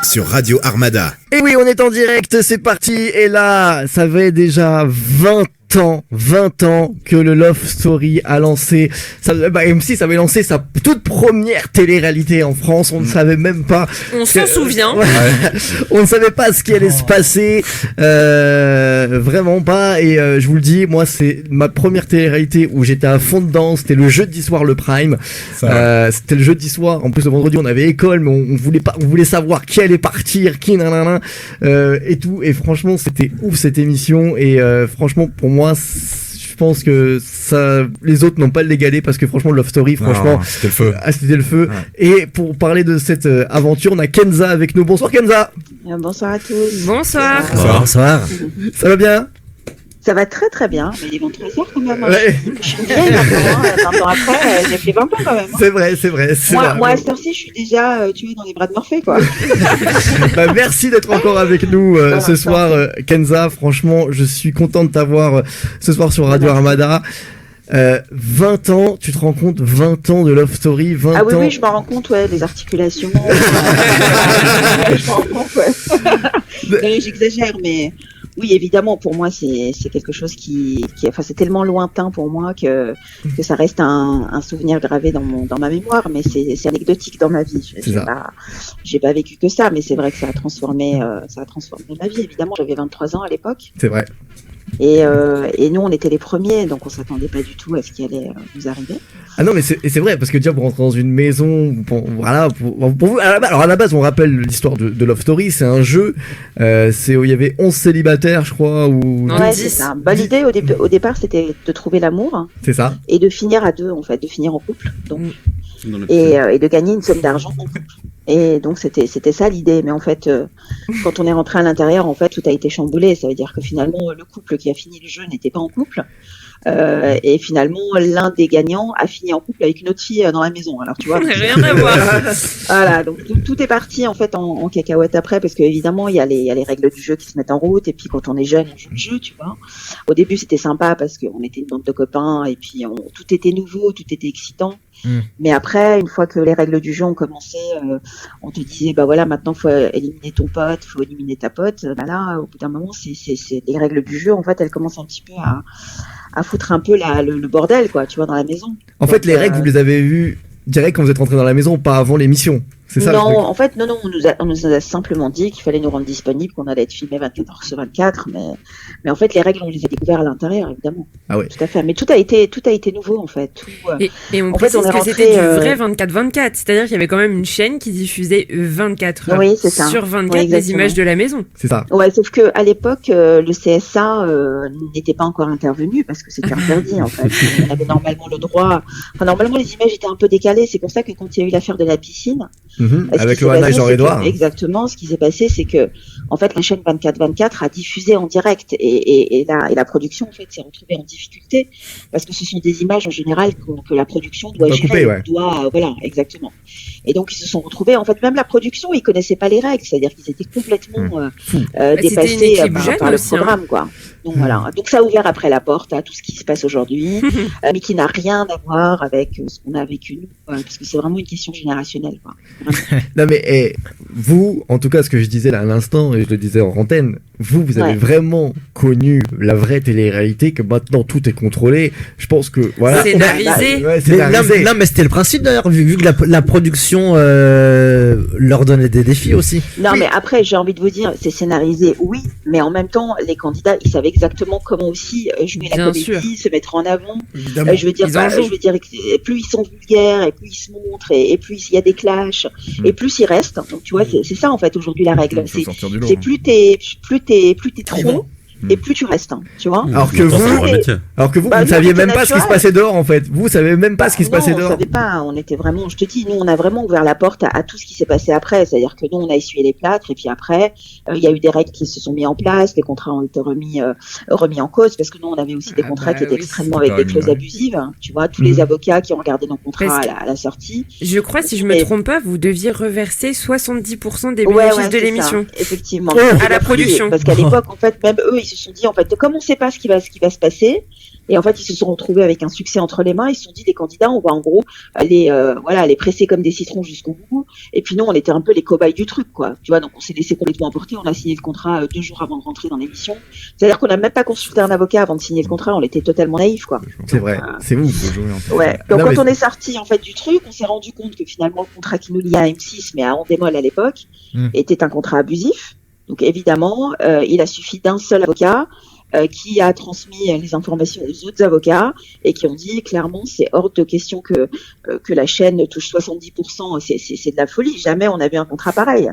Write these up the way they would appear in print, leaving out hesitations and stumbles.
sur Radio Armada. Et oui, on est en direct, c'est parti. Et là, ça fait déjà 20 ans que le Love Story a lancé, M6 avait lancé sa toute première télé-réalité en France, on ne savait même pas. On s'en souvient. On ne savait pas ce qui allait se passer, vraiment pas, et je vous le dis, moi c'est ma première télé-réalité où j'étais à fond dedans, c'était le jeudi soir le prime, c'était le jeudi soir, en plus le vendredi on avait école, mais on voulait savoir qui allait partir, qui nanana, et tout, et franchement c'était ouf cette émission, et franchement pour moi, je pense que ça, les autres n'ont pas l'égalé parce que franchement, Love Story, franchement, c'était le feu. C'était le feu. Ouais. Et pour parler de cette aventure, on a Kenza avec nous. Bonsoir Kenza. Bonsoir à tous. Bonsoir. Bonsoir. Ça va bien? Ça va très très bien, mais il est 23h quand même. Ouais. Je suis vieille maintenant, 20 ans après, j'ai fait 20 ans quand même. C'est vrai. Moi à cette heure-ci, je suis déjà tuée dans les bras de Morphée, quoi. Merci d'être encore avec nous ce soir, Kenza. Franchement, je suis content de t'avoir ce soir sur Radio Armada. 20 ans, tu te rends compte, 20 ans de Love Story, 20 ans. Oui, je m'en rends compte, les articulations. Je m'en rends compte, Non, j'exagère, mais oui, évidemment, pour moi, c'est quelque chose qui c'est tellement lointain pour moi que ça reste un souvenir gravé dans ma mémoire, mais c'est anecdotique dans ma vie. J'ai pas vécu que ça, mais c'est vrai que ça a transformé ma vie. Évidemment, j'avais 23 ans à l'époque. C'est vrai. Et nous, on était les premiers, donc on s'attendait pas du tout à ce qui allait nous arriver. Ah non, mais c'est vrai, parce que déjà pour rentrer dans une maison, pour vous, alors à la base, on rappelle l'histoire de Love Story, c'est un jeu, où il y avait 11 célibataires, je crois, ou... Ouais, c'est ça. L'idée au départ, c'était de trouver l'amour. C'est ça. Et de finir à deux, en fait, de finir en couple, donc. Et de gagner une somme d'argent en couple. Et donc c'était ça l'idée, mais en fait quand on est rentré à l'intérieur, en fait tout a été chamboulé. Ça veut dire que finalement le couple qui a fini le jeu n'était pas en couple, et finalement l'un des gagnants a fini en couple avec une autre fille dans la maison. Alors tu vois, rien à voir. Voilà, donc tout est parti en fait en cacahuète après, parce que évidemment il y a les règles du jeu qui se mettent en route, et puis quand on est jeune on joue le jeu, tu vois. Au début c'était sympa parce qu'on était une bande de copains, et puis tout était nouveau, tout était excitant. Mais après, une fois que les règles du jeu ont commencé, on te disait voilà, maintenant faut éliminer ton pote, faut éliminer ta pote. Là, au bout d'un moment, c'est les règles du jeu, en fait, elles commencent un petit peu à foutre un peu le bordel, quoi, tu vois, dans la maison. En fait, les règles, vous les avez vues direct quand vous êtes rentré dans la maison, pas avant l'émission. C'est ça? Non, en fait, non, on nous a simplement dit qu'il fallait nous rendre disponibles, qu'on allait être filmé 24h sur 24, mais en fait, les règles, on les a découvertes à l'intérieur, évidemment. Ah ouais. Tout à fait. Mais tout a été nouveau, en fait. Et on précise que c'était du vrai 24-24, c'est-à-dire qu'il y avait quand même une chaîne qui diffusait 24 heures sur 24 des images de la maison. C'est ça. Ouais, sauf que à l'époque, le CSA n'était pas encore intervenu parce que c'était interdit, en fait. On avait normalement le droit. Enfin, normalement, les images étaient un peu décalées. C'est pour ça que quand il y a eu l'affaire de la piscine, avec Loana et Jean-Edouard. Exactement, ce qui s'est passé, c'est que en fait la chaîne 24/24 a diffusé en direct, et la production en fait s'est retrouvée en difficulté parce que ce sont des images en général que la production doit gérer, voilà, exactement. Et donc ils se sont retrouvés, en fait, même la production, ils connaissaient pas les règles, c'est-à-dire qu'ils étaient complètement dépassés par le programme, quoi. Donc voilà, donc ça a ouvert après la porte à tout ce qui se passe aujourd'hui, mais qui n'a rien à voir avec ce qu'on a vécu nous, parce que c'est vraiment une question générationnelle, quoi. Non mais vous, en tout cas, ce que je disais là à l'instant, et je le disais en antenne, vous avez vraiment connu la vraie télé-réalité, que maintenant tout est contrôlé. Je pense que voilà. Scénarisé. Non, mais c'était le principe d'ailleurs, vu que la production leur donnait des défis aussi. Non, mais après, j'ai envie de vous dire, c'est scénarisé, oui, mais en même temps, les candidats, ils savaient exactement comment aussi jouer la comédie, se mettre en avant. Je veux dire, plus ils sont vulgaires, et plus ils se montrent, et plus il y a des clashs, et plus ils restent. Donc tu vois, c'est ça en fait aujourd'hui la règle. C'est plus t'es trop, et plus tu restes, tu vois. Alors que vous ne saviez même pas ce qui se passait dehors, en fait. Vous savez même pas ce qui se passait dehors. On savait pas, on était vraiment, je te dis, nous on a vraiment ouvert la porte à tout ce qui s'est passé après. C'est-à-dire que nous on a essuyé les plâtres, et puis après il y a eu des règles qui se sont mis en place, les contrats ont été remis en cause, parce que nous on avait aussi des contrats qui étaient extrêmement avec des clauses abusives, hein, tu vois, tous les avocats qui ont regardé nos contrats à la sortie. Je crois, si je me trompe pas, vous deviez reverser 70% des bénéfices de l'émission. Ça, effectivement. À la production. Parce qu'à l'époque, en fait, même eux, ils se sont dit, en fait, comme on sait pas ce qui va se passer, Et en fait, ils se sont retrouvés avec un succès entre les mains. Ils se sont dit, les candidats, on va en gros les presser comme des citrons jusqu'au bout. Et puis nous, on était un peu les cobayes du truc, quoi. Tu vois, donc on s'est laissé complètement emporter. On a signé le contrat 2 jours avant de rentrer dans l'émission. C'est-à-dire qu'on n'a même pas consulté un avocat avant de signer le contrat. On était totalement naïfs, quoi. C'est vrai. C'est vous. Ouais. Donc quand on est sorti en fait du truc, on s'est rendu compte que finalement le contrat qui nous liait à M6, mais à Endemol à l'époque, était un contrat abusif. Donc évidemment, il a suffi d'un seul avocat. Qui a transmis les informations aux autres avocats et qui ont dit clairement c'est hors de question que la chaîne touche 70%, c'est de la folie, jamais on a vu un contrat pareil.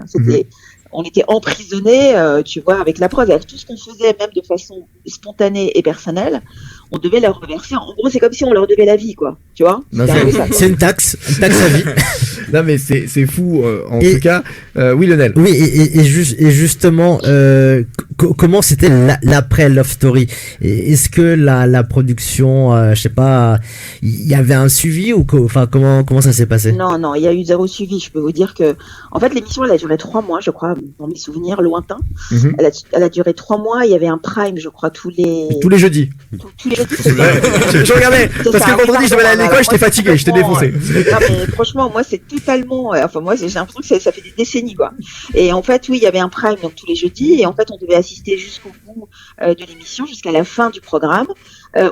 On était emprisonnés, tu vois, avec la preuve. Alors, tout ce qu'on faisait, même de façon spontanée et personnelle, on devait leur reverser. En gros, c'est comme si on leur devait la vie, quoi. Tu vois? C'est une taxe à vie. Non, mais c'est fou, en tout cas. Oui, Lionel. Oui, et justement, comment c'était l'après Love Story? Est-ce que la production, je sais pas, il y avait un suivi ou enfin comment ça s'est passé? Non, il y a eu 0 suivi. Je peux vous dire que, en fait, l'émission elle a duré 3 mois, je crois, dans mes souvenirs lointains. Elle a duré 3 mois. Il y avait un prime, je crois, tous les jeudis. Tous les jeudis. Je regardais parce que vendredi je devais aller à l'école, j'étais fatigué, j'étais défoncé. Non, mais franchement, moi c'est totalement. Enfin moi j'ai l'impression que ça fait des décennies, quoi. Et en fait, oui, il y avait un prime donc tous les jeudis, et en fait on devait assister jusqu'au bout de l'émission, jusqu'à la fin du programme.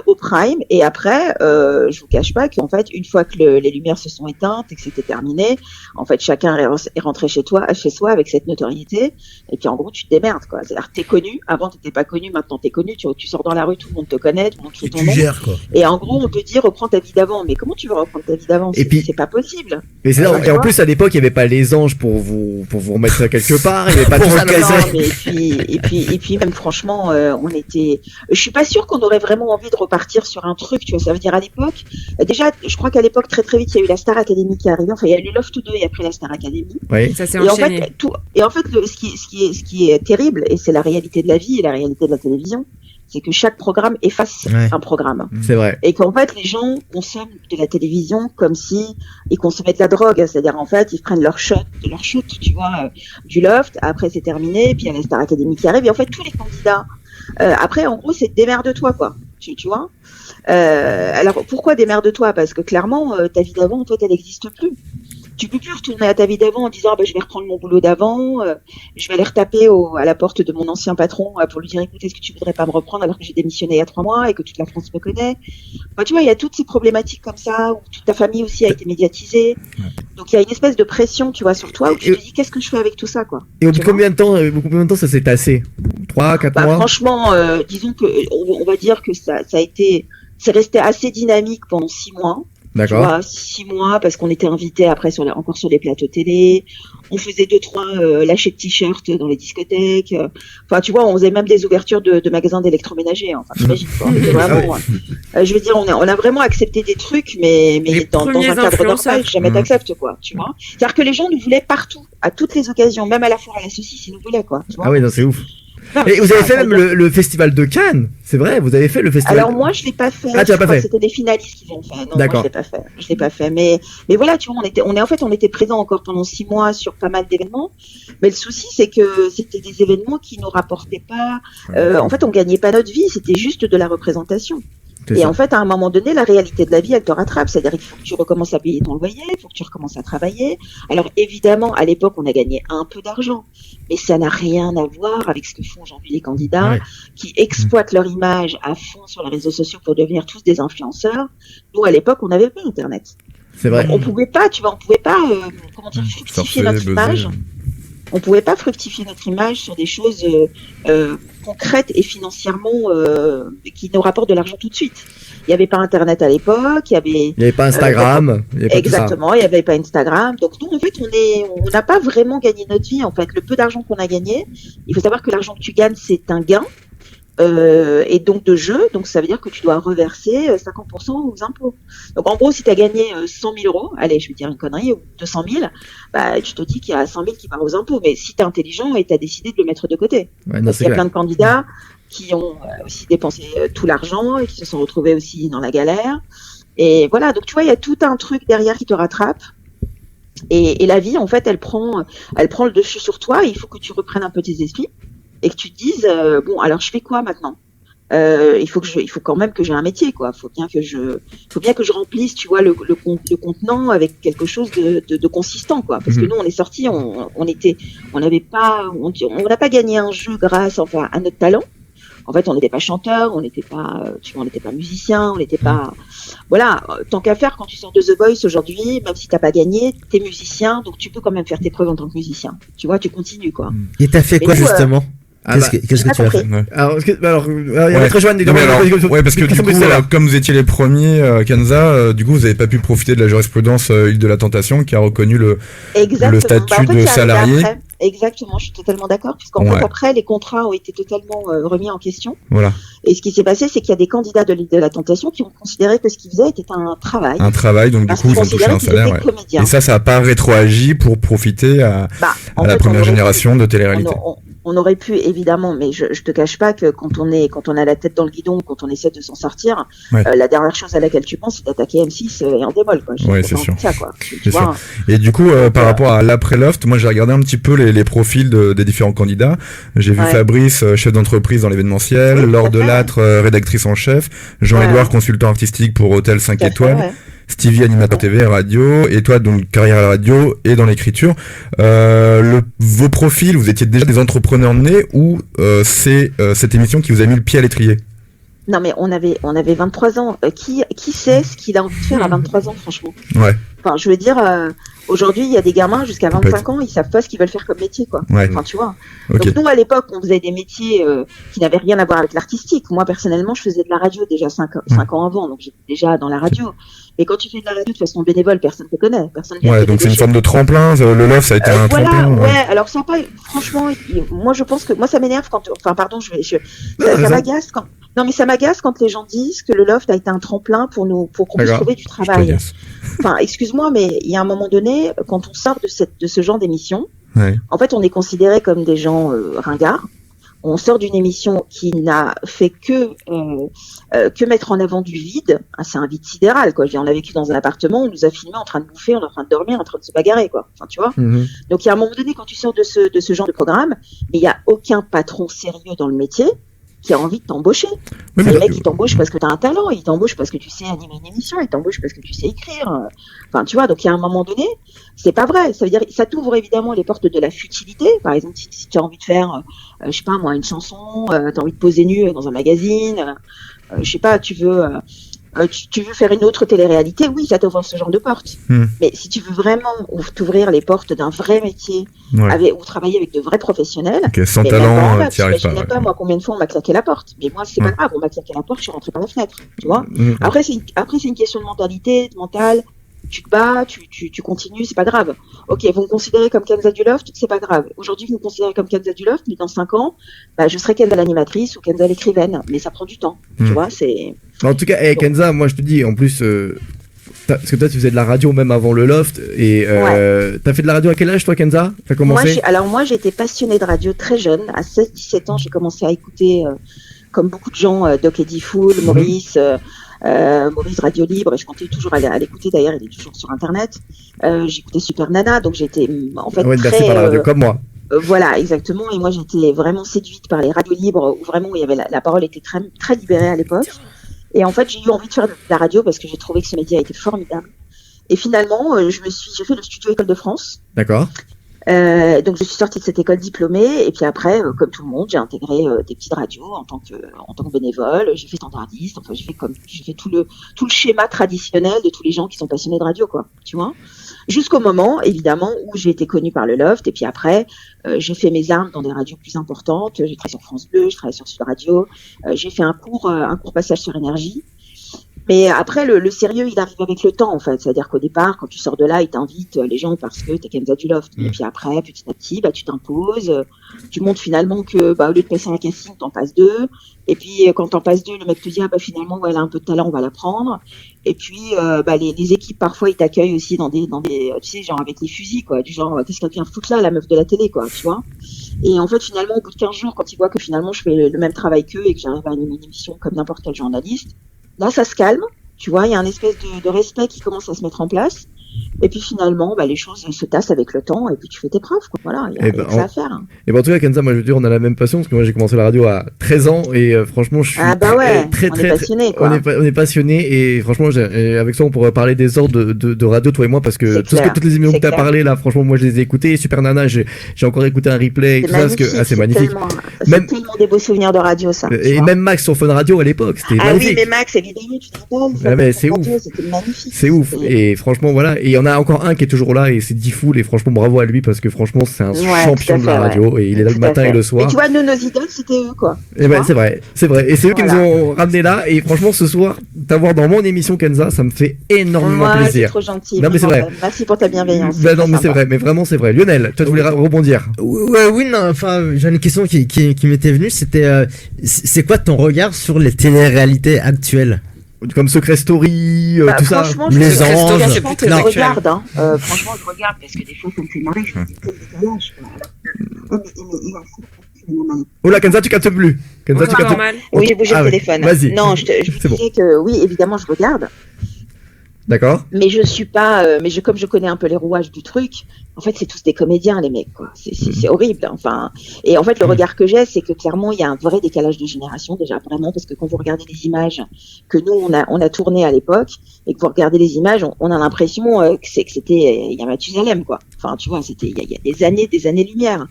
Au prime, et après je vous cache pas qu'en fait une fois que les lumières se sont éteintes et que c'était terminé, en fait chacun est rentré chez soi avec cette notoriété, et puis en gros tu te démerdes, quoi. C'est-à-dire t'es connu, avant t'étais pas connu, maintenant t'es connu, tu sors dans la rue, tout le monde te connaît, tout le monde crie ton nom, quoi. Et en gros on te dit reprends ta vie d'avant, mais comment tu veux reprendre ta vie d'avant? Et puis c'est pas possible. Et c'est là, et en plus à l'époque il y avait pas les anges pour vous remettre quelque part, il y avait pas tout ça. Et puis même franchement on était, je suis pas sûre qu'on aurait vraiment envie de repartir sur un truc, tu vois. Ça veut dire à l'époque, déjà je crois qu'à l'époque très vite il y a eu la Star Academy qui est arrivée, enfin il y a eu Love to 2 et après la Star Academy. Oui, ça s'est enchaîné. En fait ce qui est terrible, et c'est la réalité de la vie et la réalité de la télévision, c'est que chaque programme efface un programme. C'est vrai. Et qu'en fait, les gens consomment de la télévision comme si ils consommaient de la drogue. C'est-à-dire, en fait, ils prennent leur shot, tu vois, du Loft. Après, c'est terminé. Puis il y a la Star Academy qui arrive. Et en fait, tous les candidats, après, en gros, c'est démerde-toi, quoi. Tu vois. Alors, pourquoi démerde-toi? Parce que clairement, ta vie d'avant, en fait, elle n'existe plus. Tu peux plus retourner à ta vie d'avant en disant je vais reprendre mon boulot d'avant, je vais aller retaper à la porte de mon ancien patron pour lui dire écoute, est-ce que tu voudrais pas me reprendre alors que j'ai démissionné il y a 3 mois et que toute la France me connaît. Enfin, tu vois, il y a toutes ces problématiques comme ça où toute ta famille aussi a été médiatisée. Donc il y a une espèce de pression, tu vois, sur toi où tu te dis qu'est-ce que je fais avec tout ça, quoi. Et au bout de combien de temps ça s'est tassé? 3, 4 mois? Franchement, disons que on va dire que c'est resté assez dynamique pendant 6 mois. D'accord. Tu vois, 6 mois, parce qu'on était invités après encore sur les plateaux télé. On faisait 2-3 lâchers de t-shirts dans les discothèques. Enfin, tu vois, on faisait même des ouvertures de magasins d'électroménager. Enfin, t'imagines quoi. Vraiment, je veux dire, on a vraiment accepté des trucs, mais dans un cadre normal, jamais t'acceptes, quoi. Tu vois. C'est-à-dire que les gens nous voulaient partout, à toutes les occasions, même à la foire à la saucisse, ils nous voulaient, quoi. Tu vois. Ah oui, non, c'est ouf. Et vous avez fait même le festival de Cannes, c'est vrai, vous avez fait le festival. Alors moi je l'ai pas fait. Ah, tu l'as pas fait. C'était des finalistes qui l'ont fait. Non, d'accord. Moi je l'ai pas fait. Mais voilà, tu vois, on était présents encore pendant 6 mois sur pas mal d'événements. Mais le souci c'est que c'était des événements qui nous rapportaient pas. En fait, on gagnait pas notre vie, c'était juste de la représentation. Et en fait, à un moment donné, la réalité de la vie, elle te rattrape. C'est-à-dire qu'il faut que tu recommences à payer ton loyer, il faut que tu recommences à travailler. Alors évidemment, à l'époque, on a gagné un peu d'argent, mais ça n'a rien à voir avec ce que font aujourd'hui les candidats qui exploitent leur image à fond sur les réseaux sociaux pour devenir tous des influenceurs. Nous, à l'époque, on n'avait pas Internet. C'est vrai. On pouvait pas, tu vois, fructifier notre image. On pouvait pas fructifier notre image sur des choses concrètes et financièrement qui nous rapportent de l'argent tout de suite. Il n'y avait pas Internet à l'époque, il y avait pas Instagram. Exactement, il n'y avait pas Instagram. Donc nous, en fait, on n'a pas vraiment gagné notre vie. En fait, le peu d'argent qu'on a gagné, il faut savoir que l'argent que tu gagnes, c'est un gain. Et donc de jeu, donc ça veut dire que tu dois reverser 50% aux impôts. Donc en gros, si tu as gagné 100 000 euros, allez, je vais dire une connerie, ou 200 000, bah, tu te dis qu'il y a 100 000 qui part aux impôts. Mais si tu es intelligent et tu as décidé de le mettre de côté. Parce qu'il y a plein de candidats qui ont aussi dépensé tout l'argent et qui se sont retrouvés aussi dans la galère. Et voilà, donc tu vois, il y a tout un truc derrière qui te rattrape. Et la vie, en fait, elle prend le dessus sur toi. Il faut que tu reprennes un peu tes esprits. Et que tu te dises, bon, alors je fais quoi maintenant? il faut quand même que j'ai un métier, quoi. Faut bien que je remplisse, tu vois, le contenant avec quelque chose de consistant, quoi. Parce que nous, on est sortis, on n'a pas gagné un jeu grâce, enfin, à notre talent. En fait, on n'était pas chanteur, on n'était pas musicien, on n'était pas, voilà. Tant qu'à faire, quand tu sors de The Voice aujourd'hui, même si t'as pas gagné, t'es musicien, donc tu peux quand même faire tes preuves en tant que musicien. Tu vois, tu continues, quoi. Et t'as fait quoi, justement? Qu'est-ce que tu as fait? Alors, il y a très Joanne. Parce que du coup, comme vous étiez les premiers, Kenza, du coup, vous n'avez pas pu profiter de la jurisprudence Île de la Tentation qui a reconnu le statut de salarié. Exactement, je suis totalement d'accord, puisqu'en fait, après, les contrats ont été totalement remis en question. Voilà. Et ce qui s'est passé, c'est qu'il y a des candidats de l'Île de la Tentation qui ont considéré que ce qu'ils faisaient était un travail. Un travail, donc du coup, ils ont touché un salaire. Ouais. Et ça n'a pas rétroagi pour profiter à la première génération de télé-réalité. On aurait pu, évidemment, mais je te cache pas que quand on a la tête dans le guidon, quand on essaie de s'en sortir, la dernière chose à laquelle tu penses, c'est d'attaquer M6 et en démol, quoi. Oui, c'est sûr. Ça, quoi. Tu vois, et du coup, par rapport à l'après-Loft, moi, j'ai regardé un petit peu les profils des différents candidats. J'ai vu Fabrice, chef d'entreprise dans l'événementiel, Laure Delattre, rédactrice en chef, Jean-Édouard, consultant artistique pour Hôtel 5 étoiles. Stevie, animateur TV, radio, et toi, donc, carrière à la radio et dans l'écriture. Vos profils, vous étiez déjà des entrepreneurs nés ou c'est cette émission qui vous a mis le pied à l'étrier? Non, mais on avait 23 ans. Qui sait ce qu'il a envie de faire à 23 ans, franchement? Ouais. Enfin, je veux dire, aujourd'hui, il y a des gamins jusqu'à 25 ans, ils savent pas ce qu'ils veulent faire comme métier, quoi. Ouais. Enfin, tu vois. Okay. Donc, nous, à l'époque, on faisait des métiers qui n'avaient rien à voir avec l'artistique. Moi, personnellement, je faisais de la radio déjà 5 ans avant, donc j'étais déjà dans la radio. Et quand tu fais de la radio de façon bénévole, personne ne te connaît. Donc c'est une forme de tremplin. Le Loft, ça a été un tremplin. Ouais. Alors ça pas. Franchement, moi je pense que ça m'énerve quand. Enfin pardon, ça m'agace quand. Non mais ça m'agace quand les gens disent que le Loft a été un tremplin pour qu'on puisse trouver du travail. Enfin excuse-moi, mais il y a un moment donné, quand on sort de ce genre d'émission, en fait on est considéré comme des gens ringards. On sort d'une émission qui n'a fait que mettre en avant du vide. C'est un vide sidéral, quoi. On a vécu dans un appartement, on nous a filmé en train de bouffer, on est en train de dormir, en train de se bagarrer, quoi. Enfin, tu vois. Donc, il y a un moment donné, quand tu sors de ce genre de programme, mais il n'y a aucun patron sérieux dans le métier qui a envie de t'embaucher. Les mecs, ils t'embauchent parce que tu as un talent, ils t'embauchent parce que tu sais animer une émission, ils t'embauchent parce que tu sais écrire. Enfin, tu vois, donc il y a un moment donné, c'est pas vrai. Ça veut dire, ça t'ouvre évidemment les portes de la futilité. Par exemple, si tu as envie de faire, je sais pas moi, une chanson, tu as envie de poser nu dans un magazine, je sais pas, tu veux faire une autre télé-réalité, oui, ça t'ouvre ce genre de porte. Mais si tu veux vraiment t'ouvrir les portes d'un vrai métier, ou travailler avec de vrais professionnels, sans talent, tu n'y arrives pas. Pas moi combien de fois on m'a claqué la porte. Mais moi, c'est pas grave, on m'a claqué la porte, je suis rentrée par la fenêtre, tu vois. Après, c'est une question de mentalité, de mental. Tu te bats, tu continues, c'est pas grave. Ok, vous me considérez comme Kenza du Loft, c'est pas grave. Aujourd'hui, vous me considérez comme Kenza du Loft, mais dans 5 ans, je serai Kenza l'animatrice ou Kenza l'écrivaine. Mais ça prend du temps, tu vois, c'est... En tout cas, Kenza, moi je te dis, en plus, parce que toi tu faisais de la radio même avant le Loft, et t'as fait de la radio à quel âge toi, Kenza? T'as commencé? Moi j'ai été passionnée de radio très jeune. À 16-17 ans, j'ai commencé à écouter, comme beaucoup de gens, Doc Eddie Fool, Maurice Radio Libre, et je continue toujours à l'écouter, d'ailleurs il est toujours sur internet. J'écoutais Super Nana, donc j'étais en fait très par la radio, comme moi. Voilà, exactement, et moi j'étais vraiment séduite par les radios libres où vraiment il y avait la parole était très, très libérée à l'époque, et en fait j'ai eu envie de faire de la radio parce que j'ai trouvé que ce média était formidable, et finalement j'ai fait le studio École de France. D'accord. Donc je suis sortie de cette école diplômée, et puis après, comme tout le monde, j'ai intégré des petites radios en tant que bénévole. J'ai fait standardiste, enfin j'ai fait tout le schéma traditionnel de tous les gens qui sont passionnés de radio, quoi. Tu vois. Jusqu'au moment, évidemment, où j'ai été connue par le Loft, et puis après, j'ai fait mes armes dans des radios plus importantes. J'ai travaillé sur France Bleu, je travaille sur Sud Radio. J'ai fait un court passage sur Énergie. Mais après, le sérieux, il arrive avec le temps, en fait. C'est-à-dire qu'au départ, quand tu sors de là, ils t'invitent les gens parce que t'es Kenza du Loft. Et puis après, petit à petit, tu t'imposes. Tu montres finalement que, au lieu de passer un casting, t'en passes 2. Et puis, quand t'en passes 2, le mec te dit, finalement, elle a un peu de talent, on va la prendre. Et puis, les équipes, parfois, ils t'accueillent aussi dans des, tu sais, genre avec les fusils, quoi. Du genre, qu'est-ce qu'elle vient foutre là, la meuf de la télé, quoi, tu vois. Et en fait, finalement, au bout de 15 jours, quand ils voient que finalement, je fais le même travail qu'eux et que j'arrive à animer une émission comme n'importe quel journaliste, là, ça se calme, tu vois, il y a un espèce de respect qui commence à se mettre en place. Et puis finalement, les choses se tassent avec le temps et puis tu fais tes preuves, quoi. Voilà, il y a que ça à faire. Hein. Et en tout cas, Kenza, moi je veux dire, on a la même passion parce que moi j'ai commencé la radio à 13 ans et franchement, je suis très passionné, quoi. On est passionné et franchement, avec toi, on pourrait parler des heures de radio, toi et moi, parce que toutes les émissions que tu as parlé là, franchement, moi je les ai écoutées. Super Nana, j'ai encore écouté un replay et tout ça parce que c'est magnifique. C'est tellement des beaux souvenirs de radio, ça. Et même Max sur Fun Radio à l'époque, c'était magnifique. Ah oui, mais Max, évidemment, tu te rappelles. Mais c'est ouf. C'était magnifique. C'est ouf. Et franchement, voilà. Et il y en a encore un qui est toujours là et c'est Diffoul. Et franchement, bravo à lui parce que franchement, c'est un champion de la radio et il est là le matin et le soir. Et tu vois, nous, nos idoles, c'était eux, quoi. Et c'est vrai. Et c'est eux qui nous ont ramenés là. Et franchement, ce soir, t'avoir dans mon émission, Kenza, ça me fait énormément plaisir. C'est trop gentil. Non, mais c'est vrai. Merci pour ta bienveillance. Non, mais c'est vrai. Mais vraiment, c'est vrai. Lionel, toi, tu voulais rebondir. Oui, non, enfin, j'ai une question qui m'était venue. C'était, c'est quoi ton regard sur les téléréalités actuelles? Comme Secret Story, tout ça, les anges. Je regarde, franchement, je regarde parce que des fois, ça me fait marrer. Je me dis quel décalage. Oh là, Kenza, tu captes plus. Kenza, tu captes. Oui, j'ai bougé le téléphone. Vas-y. Non, je disais que oui, évidemment, je regarde. D'accord. Mais je suis pas, comme je connais un peu les rouages du truc, en fait, c'est tous des comédiens, les mecs, quoi. C'est horrible, enfin. Et en fait, le regard que j'ai, c'est que clairement, il y a un vrai décalage de génération, déjà, vraiment, parce que quand vous regardez les images que nous, on a tournées à l'époque, et que vous regardez les images, on a l'impression que c'était, il y a Mathusalem, quoi. Enfin, tu vois, c'était, il y a des années-lumière.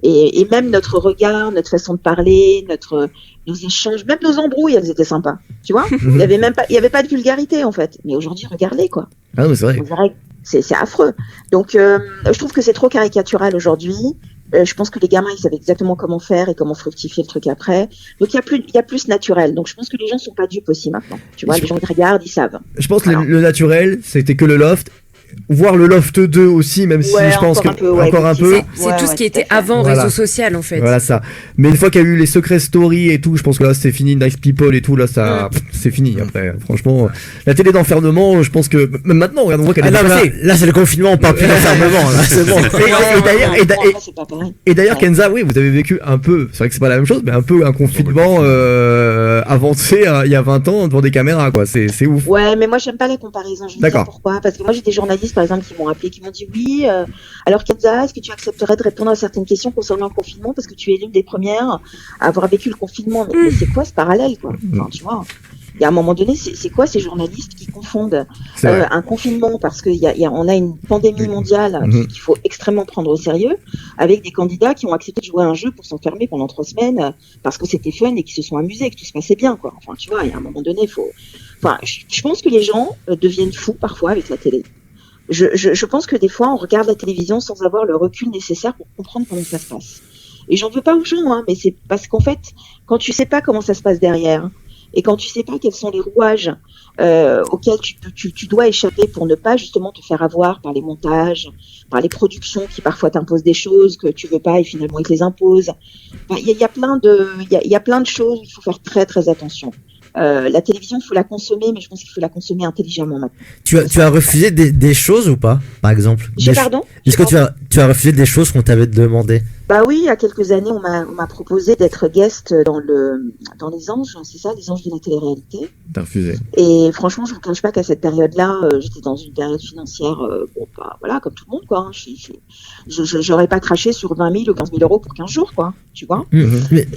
Et même notre regard, notre façon de parler, nos échanges, même nos embrouilles, elles étaient sympas. Tu vois? Il y avait pas de vulgarité, en fait. Mais aujourd'hui, regardez, quoi. Ah, mais c'est vrai. C'est affreux. Donc, je trouve que c'est trop caricatural aujourd'hui. Je pense que les gamins, ils savent exactement comment faire et comment fructifier le truc après. Donc, il y a plus naturel. Donc, je pense que les gens sont pas dupes aussi maintenant. Tu vois, les gens qui regardent, ils savent. Je pense que le naturel, c'était que le loft. Voir le Loft 2 aussi, même si je pense que encore un peu. C'est tout ce qui était avant réseau social, en fait. Voilà ça. Mais une fois qu'il y a eu les Secret Story et tout, je pense que là c'est fini, Nice People et tout, là ça, c'est fini après. Franchement, la télé d'enfermement, je pense que même maintenant, regarde, on voit qu'elle est passée. Là c'est le confinement, on parle plus d'enfermement. Là c'est bon. Et d'ailleurs, Kenza, oui, vous avez vécu un peu. C'est vrai que c'est pas la même chose, mais un peu un confinement avancé il y a 20 ans devant des caméras, quoi. C'est ouf. Ouais, mais moi j'aime pas les comparaisons. Je vais dire pourquoi. Parce que moi j'ai des journalistes par exemple qui m'ont appelé, qui m'ont dit oui, alors Kenza, est-ce que tu accepterais de répondre à certaines questions concernant le confinement parce que tu es l'une des premières à avoir vécu le confinement, mais c'est quoi ce parallèle, quoi? Enfin, tu vois, il y a un moment donné, c'est quoi ces journalistes qui confondent un confinement parce on a une pandémie mondiale qu'il faut extrêmement prendre au sérieux, avec des candidats qui ont accepté de jouer à un jeu pour s'enfermer pendant 3 semaines parce que c'était fun et qui se sont amusés, que tout se passait bien, quoi. Enfin, tu vois, il y a un moment donné, je pense que les gens deviennent fous parfois avec la télé. Je pense que des fois, on regarde la télévision sans avoir le recul nécessaire pour comprendre comment ça se passe. Et j'en veux pas aux gens, hein, mais c'est parce qu'en fait, quand tu sais pas comment ça se passe derrière, et quand tu sais pas quels sont les rouages auxquels tu dois échapper pour ne pas justement te faire avoir par les montages, par les productions qui parfois t'imposent des choses que tu veux pas et finalement ils te les imposent. Il y a plein de choses où il faut faire très très attention. La télévision, il faut la consommer, mais je pense qu'il faut la consommer intelligemment maintenant. Tu as refusé des choses ou pas, par exemple? Pardon? Est-ce que tu as refusé des choses qu'on t'avait demandé? Bah oui, il y a quelques années, on m'a proposé d'être guest dans les Anges, c'est ça, les Anges de la télé-réalité. T'as refusé. Et franchement, je vous cache pas qu'à cette période-là, j'étais dans une période financière, voilà, comme tout le monde, quoi. J'aurais pas craché sur 20 000 ou 15 000 euros pour 15 jours, quoi. Tu vois?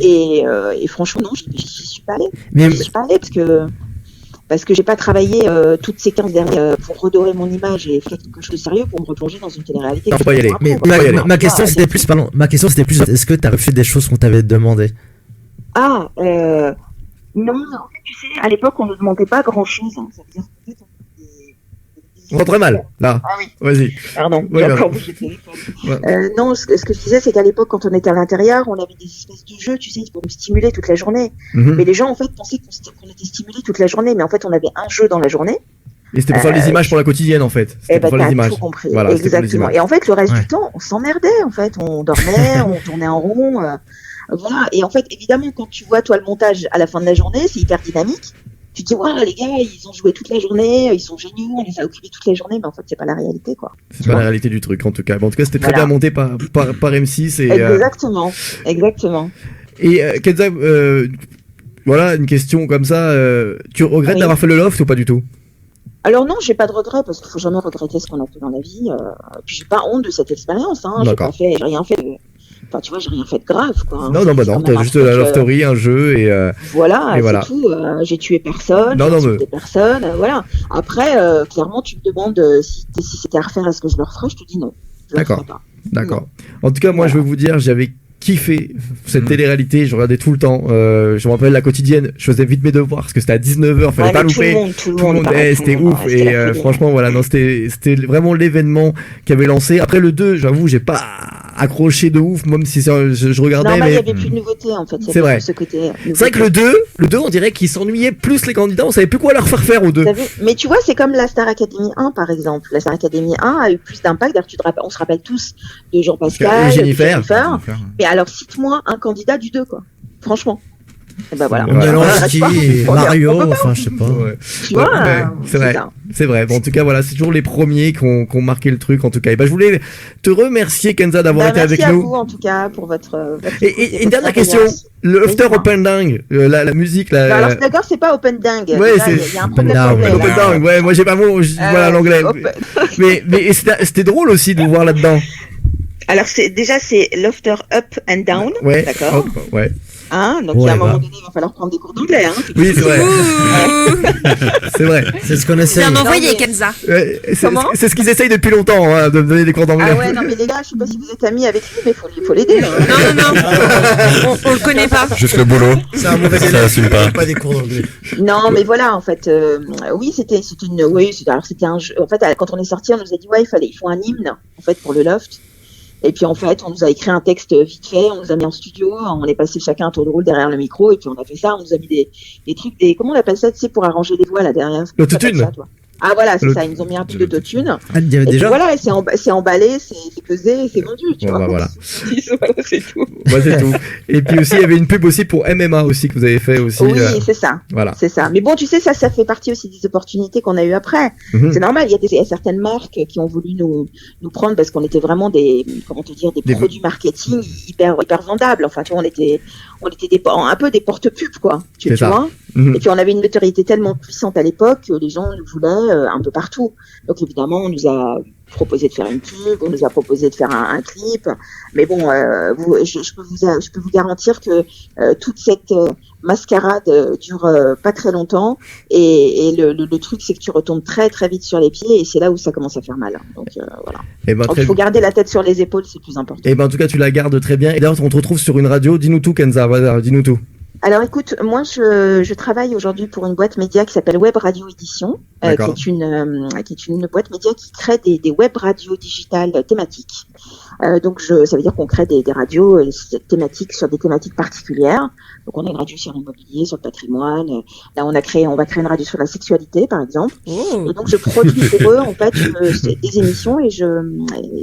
Et franchement, non, j'y suis pas allée. J'y suis pas allée parce que j'ai pas travaillé toutes ces 15 dernières pour redorer mon image et faire quelque chose de sérieux pour me replonger dans une télé-réalité. Non, faut pas y aller. Mais ma question c'était plus, est-ce que t'as refusé des choses qu'on t'avait demandé? Non, en fait, tu sais, à l'époque, on ne demandait pas grand-chose. Hein. Ça veut dire qu'en fait, on entend très mal, là. Ah oui. Vas-y. Pardon, j'ai encore bougé le téléphone. Non, ce que je disais, c'est qu'à l'époque, quand on était à l'intérieur, on avait des espèces de jeux, tu sais, pour nous stimuler toute la journée. Mais les gens, en fait, pensaient qu'on était stimulés toute la journée, mais en fait, on avait un jeu dans la journée. Et c'était pour faire les images pour la quotidienne, en fait. C'était pour faire les images. Tout compris. Voilà, exactement. Et en fait, le reste du temps, on s'emmerdait, en fait. On dormait, on tournait en rond. Voilà. Et en fait, évidemment, quand tu vois, toi, le montage à la fin de la journée, c'est hyper dynamique. Tu te dis, ouais, les gars, ils ont joué toute la journée, ils sont géniaux, on les a occupés toute la journée, mais en fait, c'est pas la réalité, quoi. C'est pas la réalité du truc, en tout cas. Bon, en tout cas, c'était très bien monté par M6 et. Exactement. Et Kenza, voilà, une question comme ça. Tu regrettes d'avoir fait le loft ou pas du tout? Alors non, j'ai pas de regrets parce qu'il faut jamais regretter ce qu'on a fait dans la vie. Puis j'ai pas honte de cette expérience. Hein. J'ai rien fait. Enfin, tu vois, j'ai rien fait de grave, quoi. Non, t'as juste la Love Story, un jeu et voilà, c'est tout. J'ai tué personne, j'ai personne, voilà. Après, clairement, tu me demandes si c'était à refaire, est-ce que je le referais? Je te dis non. D'accord. En tout cas, moi, je vais vous dire, j'avais kiffé cette télé-réalité, je regardais tout le temps. Je me rappelle la quotidienne, je faisais vite mes devoirs parce que c'était à 19h, fallait pas louper. Tout le monde, c'était ouf. Et franchement, voilà, non, c'était vraiment l'événement qui avait lancé. Après le 2, j'avoue, j'ai pas accroché de ouf, même si je regardais. Non, mais il y avait plus de nouveautés en fait. C'est vrai. C'est vrai que le 2, on dirait qu'ils s'ennuyaient plus les candidats, on savait plus quoi leur faire au 2. Mais tu vois, c'est comme la Star Academy 1 par exemple. La Star Academy 1 a eu plus d'impact. D'ailleurs, on se rappelle tous de Jean-Pascal, de Jennifer. Mais alors, cite-moi un candidat du 2, quoi. Franchement. Et ben voilà. Mario, enfin, je sais pas. Tu vois, c'est vrai. Bon, en tout cas, voilà, c'est toujours les premiers qui ont marqué le truc, en tout cas. Et ben, je voulais te remercier, Kenza, d'avoir été avec nous. Merci à vous, en tout cas, pour votre et une dernière question. Le After Open Dingue, la musique, là. Alors, d'accord, c'est pas Open Dingue. Ouais, il y a un problème. Open Dingue, ouais, moi, j'ai pas mot, voilà, l'anglais. Mais c'était drôle aussi de vous voir là-dedans. Alors, c'est l'After Up and Down. Ouais. D'accord. Ouais. Hein, donc, à un moment donné, il va falloir prendre des cours d'anglais. Hein, oui, c'est vrai. C'est vrai. C'est ce qu'on essaie. Bien envoyé, Kenza. C'est ce qu'ils essayent depuis longtemps, hein, de me donner des cours d'anglais. Ah ouais, non, mais les gars, je sais pas si vous êtes amis avec lui, mais faut l'aider. Hein. Non. On le connaît pas. Juste le boulot. C'est un mauvais élève. Ça assume pas des cours d'anglais. Non, mais voilà, en fait, oui, c'était un jeu. En fait, quand on est sorti, on nous a dit, ouais, il faut un hymne, en fait, pour le loft. Et puis en fait, on nous a écrit un texte vite fait, on nous a mis en studio, on est passé chacun un tour de rôle derrière le micro, et puis on a fait ça, on nous a mis des trucs, comment on appelle ça, tu sais, pour arranger les voix là derrière. L'autotune. Ah voilà, c'est ça, ils nous ont mis un peu d'autotune. Ah, il y avait déjà. Voilà, c'est emballé, c'est pesé, c'est vendu, tu vois. Voilà. C'est tout. C'est tout. Et puis aussi, il y avait une pub aussi pour MMA aussi que vous avez fait aussi. Oui, c'est ça. Voilà. C'est ça. Mais bon, tu sais, ça fait partie aussi des opportunités qu'on a eues après. C'est normal, il y a certaines marques qui ont voulu nous prendre parce qu'on était vraiment des produits marketing hyper vendables. Enfin, tu vois, on était un peu des porte-pubs, quoi. Tu vois. Et puis on avait une notoriété tellement puissante à l'époque que les gens nous voulaient un peu partout. Donc évidemment, on nous a proposé de faire une pub, on nous a proposé de faire un clip. Mais bon, je peux vous garantir que toute cette mascarade dure pas très longtemps. Et le truc, c'est que tu retombes très très vite sur les pieds et c'est là où ça commence à faire mal. Donc voilà. Donc il faut garder la tête sur les épaules, c'est le plus important. Et ben en tout cas, tu la gardes très bien. Et d'ailleurs, on te retrouve sur une radio. Dis-nous tout, Kenza. Dis-nous tout. Alors écoute, moi je travaille aujourd'hui pour une boîte média qui s'appelle Web Radio Édition, qui est une boîte média qui crée des web radios digitales thématiques. Donc ça veut dire qu'on crée des radios thématiques sur des thématiques particulières. Donc on a une radio sur l'immobilier, sur le patrimoine. Là on va créer une radio sur la sexualité par exemple. Et donc je produis pour eux en fait des émissions et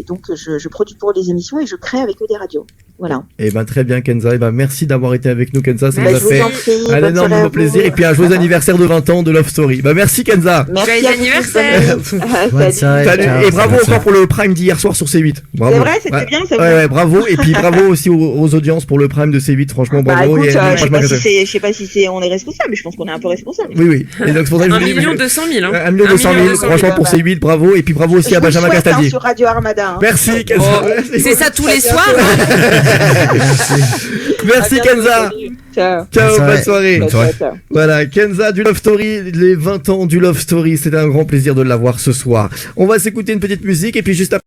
donc je produis pour eux des émissions et je crée avec eux des radios. Voilà. Et ben très bien Kenza, et ben merci d'avoir été avec nous Kenza, ça nous a fait un énorme plaisir et puis un joyeux anniversaire de 20 ans de Love Story. Bah merci Kenza. Merci joyeux anniversaire. Salut. Et bravo encore pour le Prime d'hier soir sur C8. Bravo. C'est vrai, c'était bien ça. Ouais, bravo et puis bravo aussi aux audiences pour le Prime de C8, franchement bravo. Écoute, je sais pas si on est responsable, mais je pense qu'on est un peu responsable. Oui. Et donc c'est pour ça que 1 200 000 hein. 1 200 000 franchement pour C8, bravo et puis bravo aussi à Benjamin Castaldi. Sur Radio Armada. Merci Kenza. C'est ça tous les soirs. Merci Kenza. Ciao, bonne soirée. Voilà, Kenza du Love Story, les 20 ans du Love Story, c'était un grand plaisir de l'avoir ce soir. On va s'écouter une petite musique et puis juste après